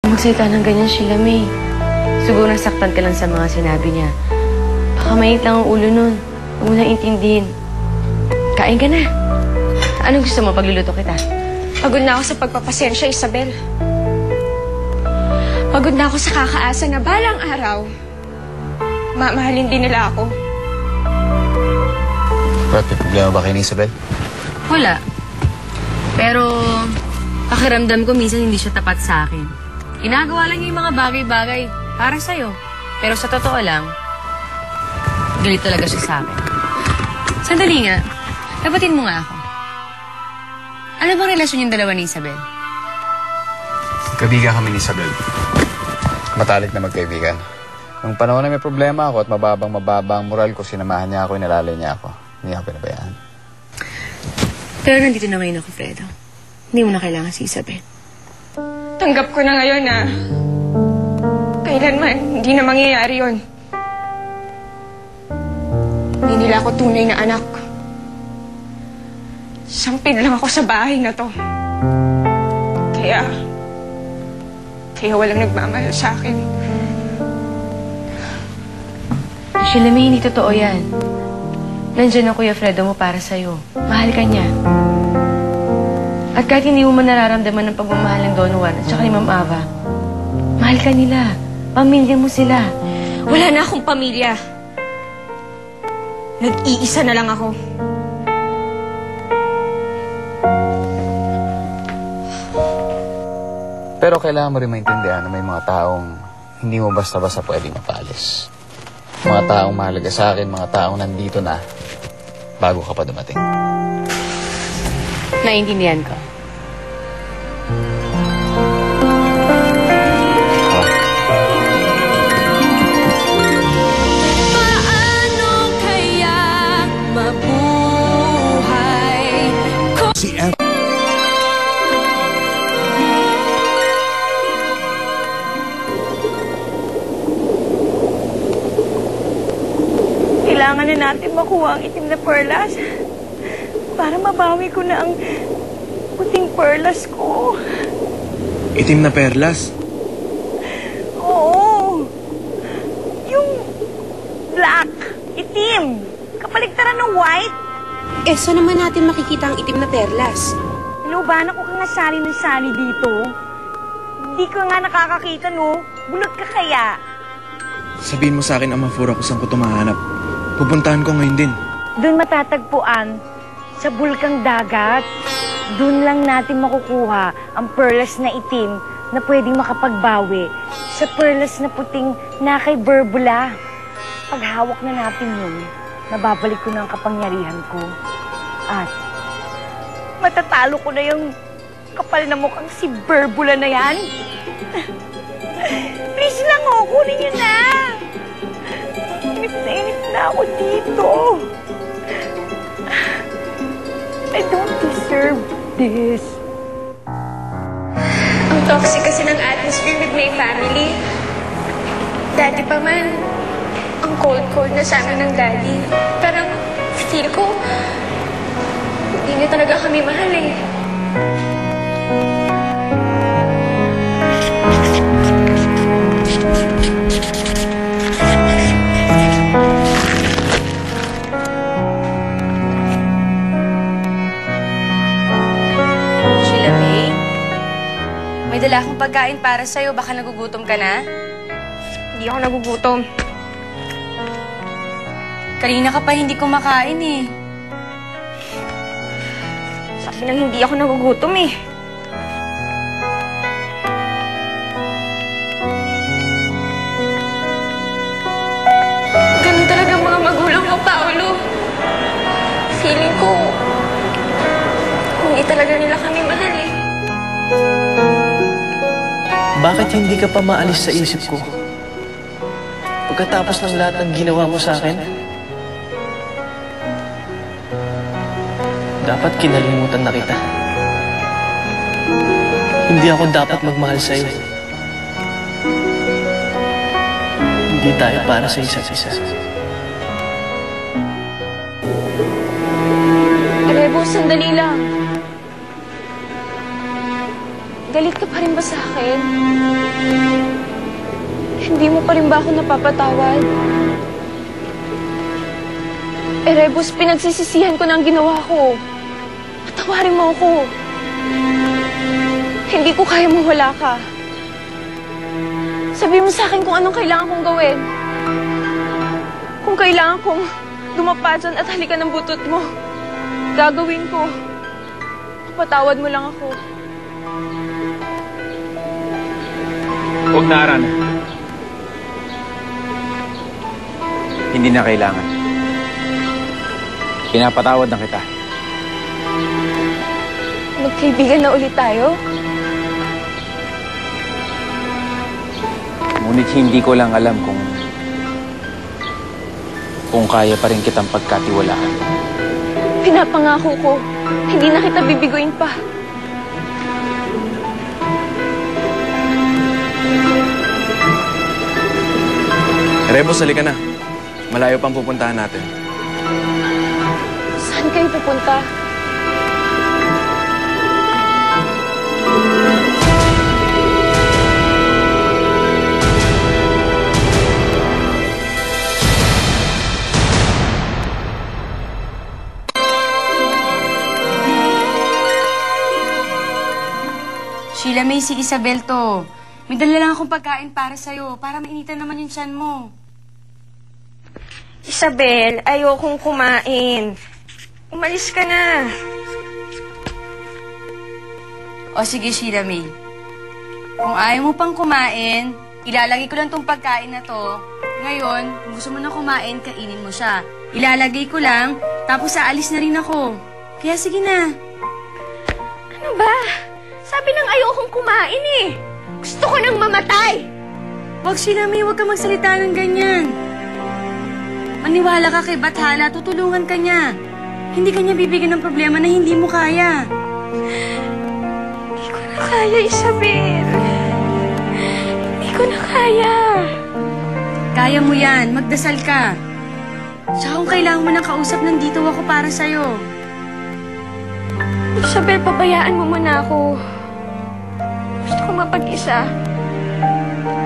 Magsalita ng ganyan, Sheila May. Siguro nasaktan ka lang sa mga sinabi niya. Baka mainit lang ang ulo nun. Huwag mo nang intindihin. Kain ka na. Anong gusto mo? Pagluluto kita. Pagod na ako sa pagpapasensya, Isabel. Pagod na ako sa kakaasa na balang araw. Mamahalin din nila ako. Ba't may problema ba kayo ni Isabel? Wala. Pero pakiramdam ko minsan hindi siya tapat sa akin. Ginagawa lang niya yung mga bagay-bagay para sa'yo. Pero sa totoo lang, galit talaga siya sa akin. Sandali nga. Dapatin mo nga ako. Ano bang relasyon yung dalawa ni Isabel? Kaibigan kami ni Isabel. Matalik na magkaibigan. Nung panahon na may problema ako at mababang moral ko, sinamahan niya ako, inalalay niya ako. Hindi ako pinabayaan. Pero nandito na ngayon ako, Fredo. Hindi mo na kailangan si Isabel. Tanggap ko na ngayon na kailanman hindi na mangyayari yun. Hindi nila ako tunay na anak. Sampid lang ako sa bahay na to. Kaya walang nagmamahal sa akin. Sheila May, hindi totoo yan. Nandiyan ang Kuya Fredo mo para sa'yo. Mahal ka niya. At kahit hindi mo man nararamdaman ng pagmamahal ng Don Juan at saka ni Ma'am Ava, mahal ka nila. Pamilya mo sila. Wala na akong pamilya. Nag-iisa na lang ako. Pero kailangan mo rin maintindihan na may mga taong hindi mo basta-basta pwedeng mapaalis. Mga taong mahalaga sa akin, mga taong nandito na bago ka pa dumating. Naiintindihan ko. Paano kaya mabuhay Si F. Kailangan na natin makuha ang itim na perlas para mabawi ko na ang puting perlas ko. Itim na perlas? Oo. Yung black, itim. Kapaligtaran ng white. Eh, saan naman natin makikita ang itim na perlas? Inuubahan ako kang nasali ng sali dito. Hindi ka nga nakakakita, no? Bulot ka kaya. Sabihin mo sa akin ang mafura kung saan ko ito mahanap. Pupuntahan ko ngayon din. Doon matatagpuan sa bulkang dagat. Doon lang natin makukuha ang perlas na itim na pwedeng makapagbawi sa perlas na puting na kay Burbula. Pag hawak na natin yun, nababalik ko na ang kapangyarihan ko. At matatalo ko na yung kapal na mukhang si Burbula na yan. Please lang, oh, kunin niyo na. Init na ako dito. I don't deserve this. Ang toxic kasi ng atmosphere with my family. Dati pa man, ang cold-cold na sa amin ng daddy. Parang feel ko, hindi niya talaga kami mahal eh. Sheila May, may dala akong pagkain para sa'yo. Baka nagugutom ka na? Hindi ako nagugutom. Kanina ka pa hindi kumakain eh. Sabi nang hindi ako nagugutom eh. Ganun talaga mga magulang mo, Paolo. Feeling ko, hindi talaga nila kami mahal eh. Bakit hindi ka pa maalis sa isip ko? Pagkatapos ng lahat ng ginawa mo sa akin, dapat kinalimutan na kita. Hindi ako dapat magmahal sa'yo. Hindi tayo para sa isa't isa. Rebo, sandali lang. Galit ka pa rin ba sa akin? Hindi mo pa rin ba ako napapatawad? Rebus, pinagsisisihan ko na ang ginawa ko. Patawarin mo ako. Hindi ko kaya mawala ka. Sabihin mo sa akin kung anong kailangan kong gawin. Kung kailangan kong dumapa dyan at halikan ng butot mo, gagawin ko. Patawad mo lang ako. Huwag na, Aran. Hindi na kailangan. Pinapatawad na kita. Magkaibigan na ulit tayo? Ngunit hindi ko lang alam kung kaya pa rin kitang pagkatiwalaan. Pinapangako ko, hindi na kita bibiguin pa. Rebus, halika na. Malayo pang pupuntahan natin. Saan kayo pupunta? Sheila May, si Isabel to. May dala lang akong pagkain para sa'yo, para mainitan naman yung tiyan mo. Isabel, ayokong kumain. Umalis ka na. O sige, Sheila May. Kung ayaw mo pang kumain, ilalagay ko lang tong pagkain na to. Ngayon, kung gusto mo na kumain, kainin mo siya. Ilalagay ko lang, tapos aalis na rin ako. Kaya sige na. Ano ba? Sabi nang ayokong kumain eh. Gusto ko nang mamatay. Wag, Sheila May, wag ka magsalita ng ganyan. Maniwala ka kay Bathala, tutulungan ka niya. Hindi ka niya bibigyan ng problema na hindi mo kaya. Hindi ko na kaya, Isabel. Hindi ko na kaya. Kaya mo yan, magdasal ka. Tsaka kung kailangan mo ng kausap, nandito ako para sa'yo. Isabel, pabayaan mo muna ako. Gusto ko mapag-isa.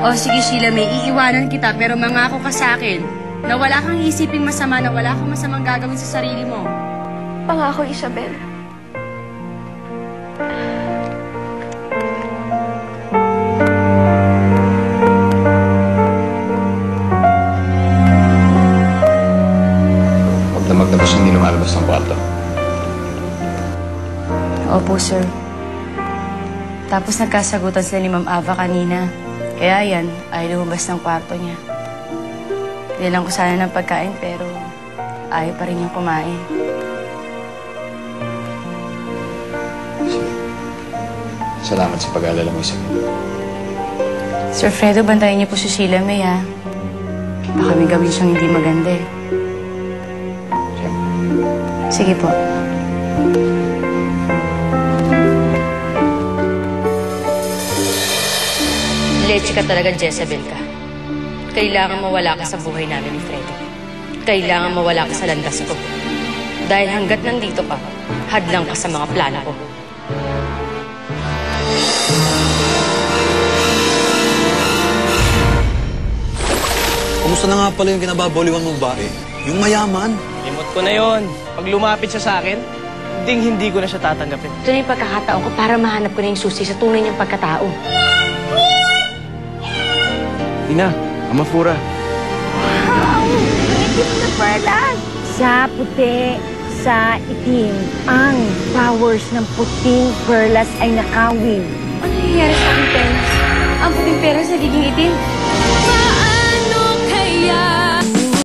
O sige, Sheila May, iiwanan kita pero mangako ka sa akin na wala kang isiping masama, na wala kang masamang gagawin sa sarili mo. Pangako, Isabel. Magdamag na ba siya hindi lumalabas ng kwarto? Opo, sir. Tapos nagkasagutan sila ni Ma'am Ava kanina. Kaya yan, ay lumabas ng kwarto niya. Nilang ko sana ng pagkain pero ayaw pa rin niyang kumain. Salamat sa pag-aalala mo, Isabel. Sir Fredo, bantayan niyo po si Sheila May, ha? Baka may gawin siyang hindi maganda, eh. Sige po. Leche ka talaga, Jezebel ka. Kailangan mawala ka sa buhay namin ni Fredo. Kailangan mawala ka sa landas ko. Dahil hanggat nandito ka, hadlang ka sa mga plano ko. Kumusta na nga pala yung kinababoliwan mong bae? Yung mayaman. Limot ko na yon. Pag lumapit siya sa akin, hindi ko na siya tatanggapin. Ito na yung pagkakataon ko para mahanap ko na yung susi sa tunay niyang pagkatao. Ina, Amafura. Wow! Itim na perlas! Sa puti, sa itim, ang powers ng puting perlas ay nakawin. Ano nangyayari sa aking peras? Ang puting peras nagiging itim.